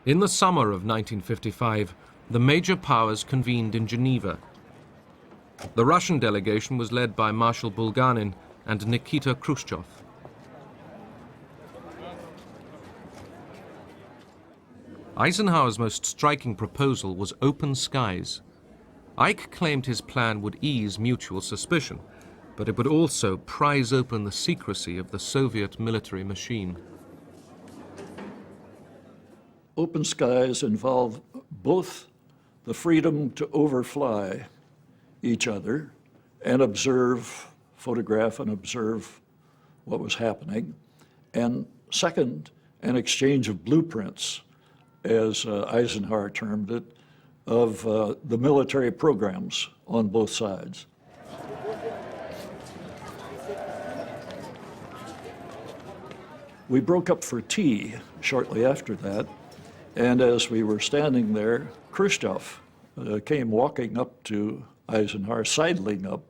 In the summer of 1955, the major powers convened in Geneva. The Russian delegation was led by Marshal Bulganin and Nikita Khrushchev. Eisenhower's most striking proposal was open skies. Ike claimed his plan would ease mutual suspicion, but it would also prise open the secrecy of the Soviet military machine. Open skies involve both the freedom to overfly each other and observe, photograph and observe what was happening, and second, an exchange of blueprints, as Eisenhower termed it, of the military programs on both sides. We broke up for tea shortly after that, and as we were standing there, Khrushchev came walking up to Eisenhower, sidling up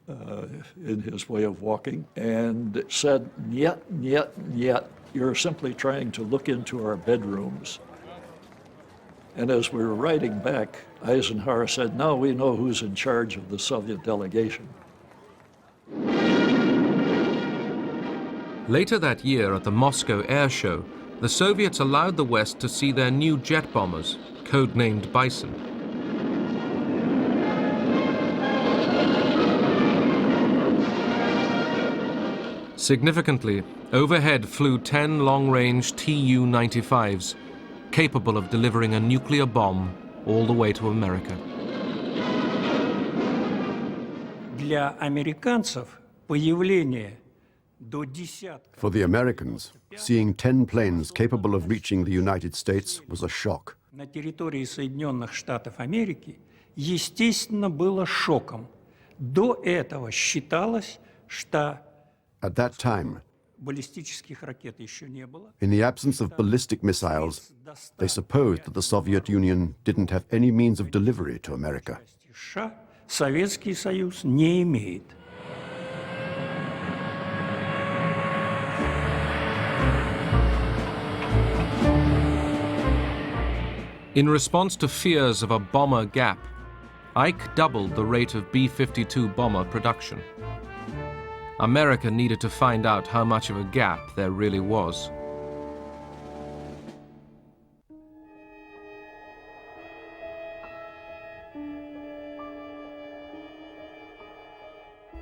in his way of walking, and said, "Niet, niet, niet, you're simply trying to look into our bedrooms." And as we were riding back, Eisenhower said, "Now we know who's in charge of the Soviet delegation." Later that year at the Moscow Air Show, the Soviets allowed the West to see their new jet bombers, codenamed Bison. Significantly, overhead flew 10 long-range Tu-95s, capable of delivering a nuclear bomb all the way to America. For the Americans, seeing 10 planes capable of reaching the United States was a shock. На территории Соединенных Штатов Америки, естественно, было шоком. До этого считалось, что At that time, баллистических ракет еще не было. in the absence of ballistic missiles, they supposed that the Soviet Union didn't have any means of delivery to America. США Советский Союз не имеет. In response to fears of a bomber gap, Ike doubled the rate of B-52 bomber production. America needed to find out how much of a gap there really was.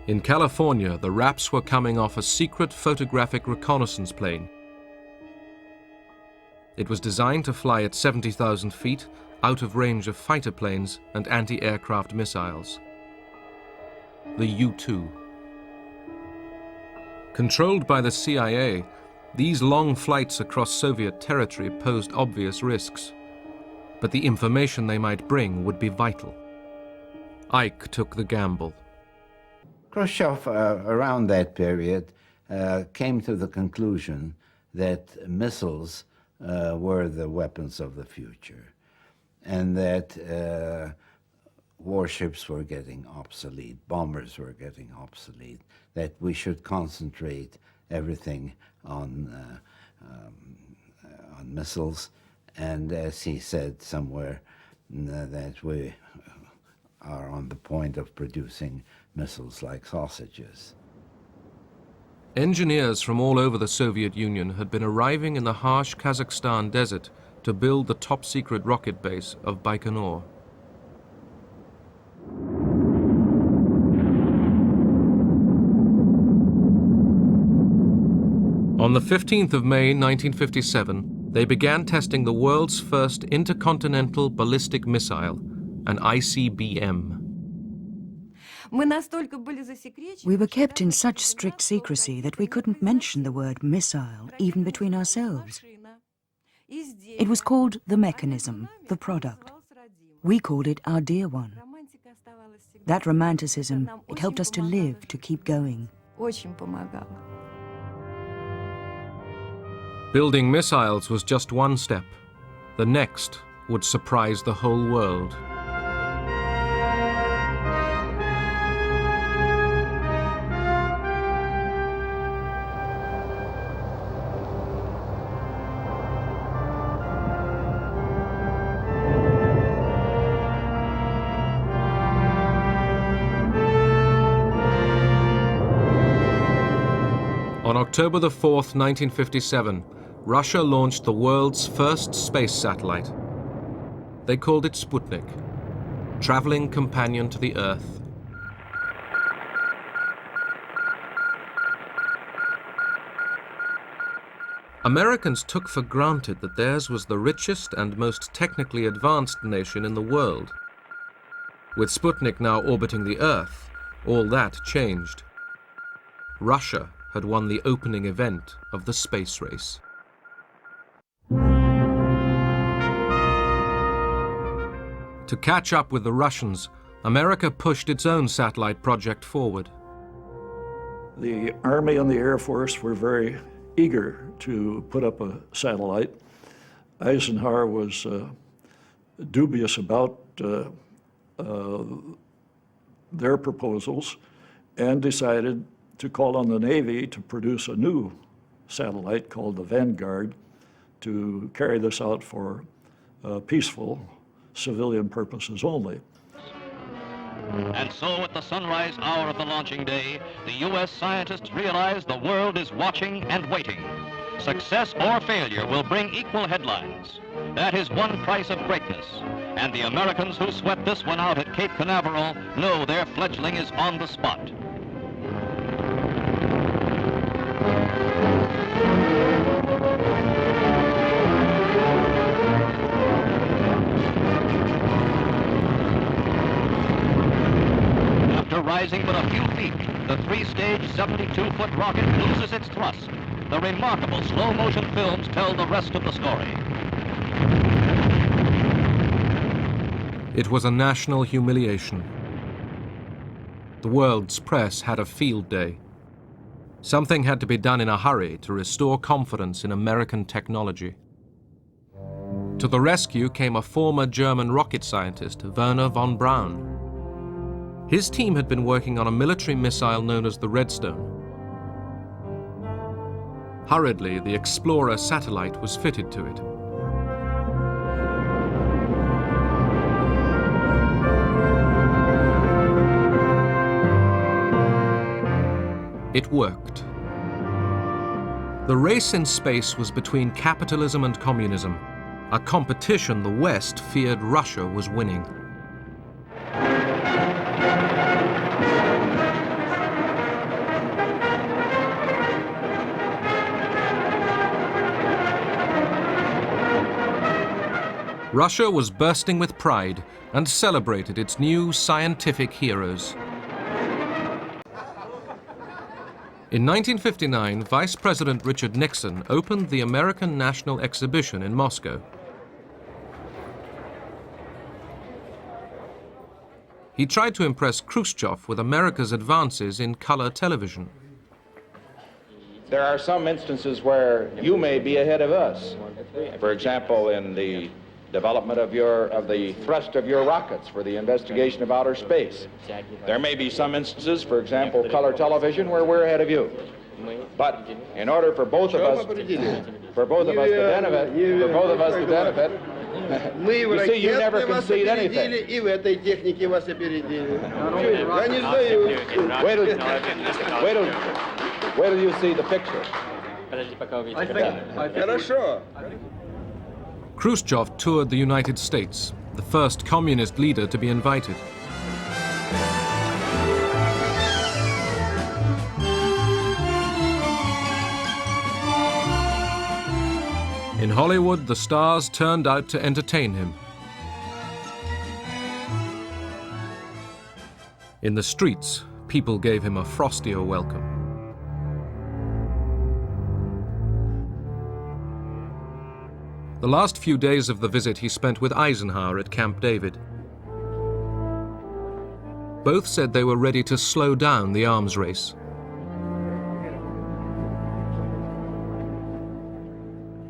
In California, the Raps were coming off a secret photographic reconnaissance plane. It was designed to fly at 70,000 feet, out of range of fighter planes and anti-aircraft missiles. The U-2. Controlled by the CIA, these long flights across Soviet territory posed obvious risks, but the information they might bring would be vital. Ike took the gamble. Khrushchev, around that period, came to the conclusion that missiles were the weapons of the future, and that warships were getting obsolete, bombers were getting obsolete, that we should concentrate everything on missiles, and as he said somewhere, that we are on the point of producing missiles like sausages. Engineers from all over the Soviet Union had been arriving in the harsh Kazakhstan desert to build the top-secret rocket base of Baikonur. On the 15th of May 1957, they began testing the world's first intercontinental ballistic missile, an ICBM. We were kept in such strict secrecy that we couldn't mention the word missile, even between ourselves. It was called the mechanism, the product. We called it our dear one. That romanticism, it helped us to live, to keep going. Building missiles was just one step. The next would surprise the whole world. October the 4th, 1957, Russia launched the world's first space satellite. They called it Sputnik, traveling companion to the Earth. Americans took for granted that theirs was the richest and most technically advanced nation in the world. With Sputnik now orbiting the Earth, all that changed. Russia had won the opening event of the space race. To catch up with the Russians, America pushed its own satellite project forward. The Army and the Air Force were very eager to put up a satellite. Eisenhower was dubious about their proposals and decided to call on the Navy to produce a new satellite called the Vanguard to carry this out for peaceful civilian purposes only. And so at the sunrise hour of the launching day, the U.S. scientists realize the world is watching and waiting. Success or failure will bring equal headlines. That is one price of greatness. And the Americans who sweat this one out at Cape Canaveral know their fledgling is on the spot. After rising but a few feet, the three-stage 72-foot rocket loses its thrust. The remarkable slow-motion films tell the rest of the story. It was a national humiliation. The world's press had a field day. Something had to be done in a hurry to restore confidence in American technology. To the rescue came a former German rocket scientist, Werner von Braun. His team had been working on a military missile known as the Redstone. Hurriedly, the Explorer satellite was fitted to it. It worked. The race in space was between capitalism and communism, a competition the West feared Russia was winning. Russia was bursting with pride and celebrated its new scientific heroes. In 1959, Vice President Richard Nixon opened the American National Exhibition in Moscow. He tried to impress Khrushchev with America's advances in color television. There are some instances where you may be ahead of us. For example, in the development of the thrust of your rockets for the investigation of outer space. There may be some instances, for example, color television, where we're ahead of you. But in order for both of us to benefit, you see, you never concede anything. Wait till you see the picture. Khrushchev toured the United States, the first communist leader to be invited. In Hollywood, the stars turned out to entertain him. In the streets, people gave him a frostier welcome. The last few days of the visit he spent with Eisenhower at Camp David. Both said they were ready to slow down the arms race.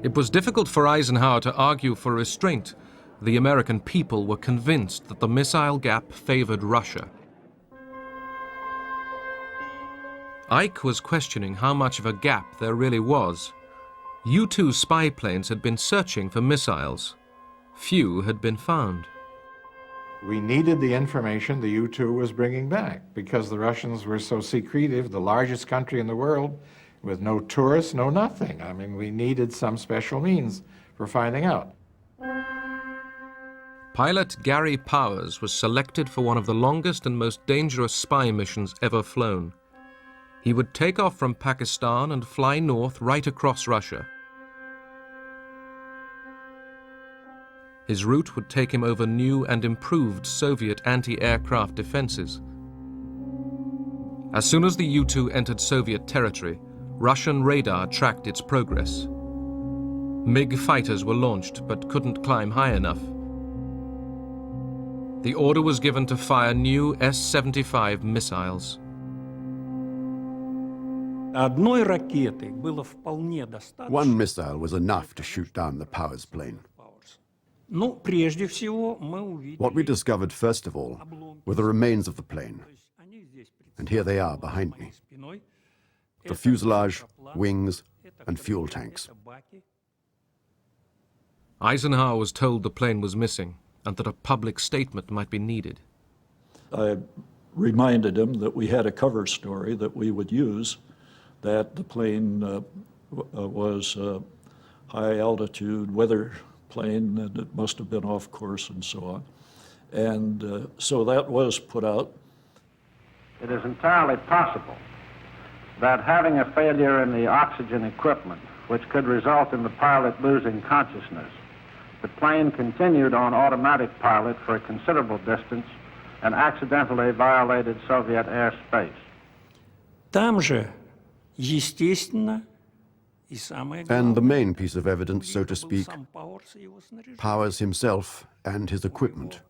It was difficult for Eisenhower to argue for restraint. The American people were convinced that the missile gap favored Russia. Ike was questioning how much of a gap there really was. U-2 spy planes had been searching for missiles. Few had been found. We needed the information the U-2 was bringing back because the Russians were so secretive, the largest country in the world, with no tourists, no nothing. I mean, we needed some special means for finding out. Pilot Gary Powers was selected for one of the longest and most dangerous spy missions ever flown. He would take off from Pakistan and fly north right across Russia. His route would take him over new and improved Soviet anti-aircraft defenses. As soon as the U-2 entered Soviet territory, Russian radar tracked its progress. MiG fighters were launched but couldn't climb high enough. The order was given to fire new S-75 missiles. Одной ракеты было вполне достаточно. One missile was enough to shoot down the Powers plane. Ну, прежде всего, мы увидели... What we discovered first of all were the remains of the plane. And here they are behind me. The fuselage, wings, and fuel tanks. Eisenhower was told the plane was missing and that a public statement might be needed. I reminded him that we had a cover story that we would use, that the plane was a high-altitude weather plane, and it must have been off course and so on. And so that was put out. It is entirely possible that having a failure in the oxygen equipment, which could result in the pilot losing consciousness, the plane continued on automatic pilot for a considerable distance and accidentally violated Soviet airspace. Там же, естественно, и самое главное, And the main piece of evidence, so to speak, сам Пауэрс и его снаряжение. Powers himself and his equipment.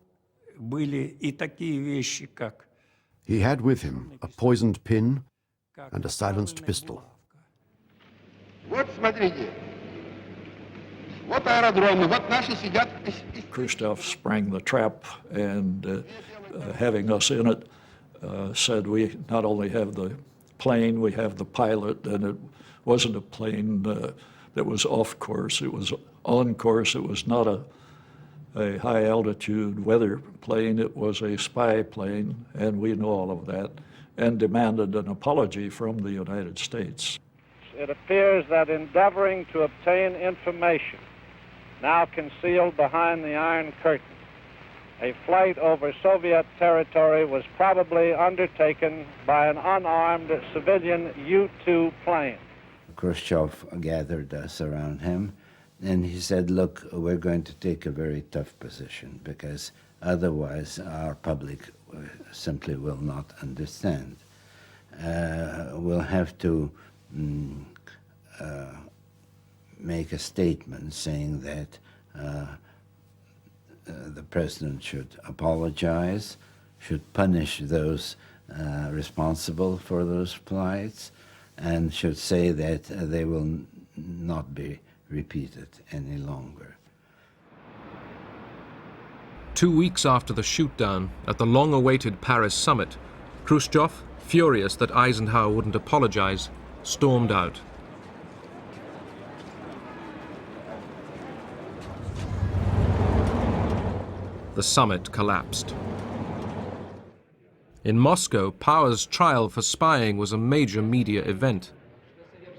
Были и такие вещи, как He had with him a poisoned pin and a silenced pistol. Вот смотрите, вот аэродромы, вот наши сидят. Khrushchev sprang the trap and having us in it, said we not only have the plane, we have the pilot, and it wasn't a plane that was off course, it was on course, it was not a high-altitude weather plane, it was a spy plane, and we know all of that, and demanded an apology from the United States. It appears that endeavoring to obtain information now concealed behind the Iron Curtain, a flight over Soviet territory was probably undertaken by an unarmed civilian U-2 plane. Khrushchev gathered us around him, and he said, look, we're going to take a very tough position because otherwise our public simply will not understand. We'll have to make a statement saying that the president should apologize, should punish those responsible for those flights, and should say that they will not be repeated any longer. 2 weeks after the shoot-down at the long-awaited Paris summit, Khrushchev, furious that Eisenhower wouldn't apologize, stormed out. The summit collapsed. In Moscow, Powers' trial for spying was a major media event.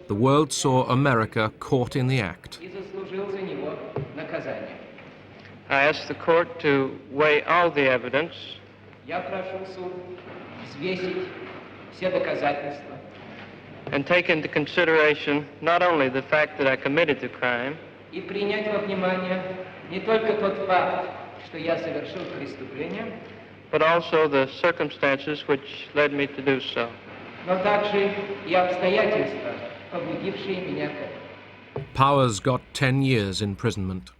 The world saw America caught in the act. I ask the court to weigh all the evidence and take into consideration not only the fact that I committed the crime, but also the circumstances which led me to do so. Powers got 10 years imprisonment.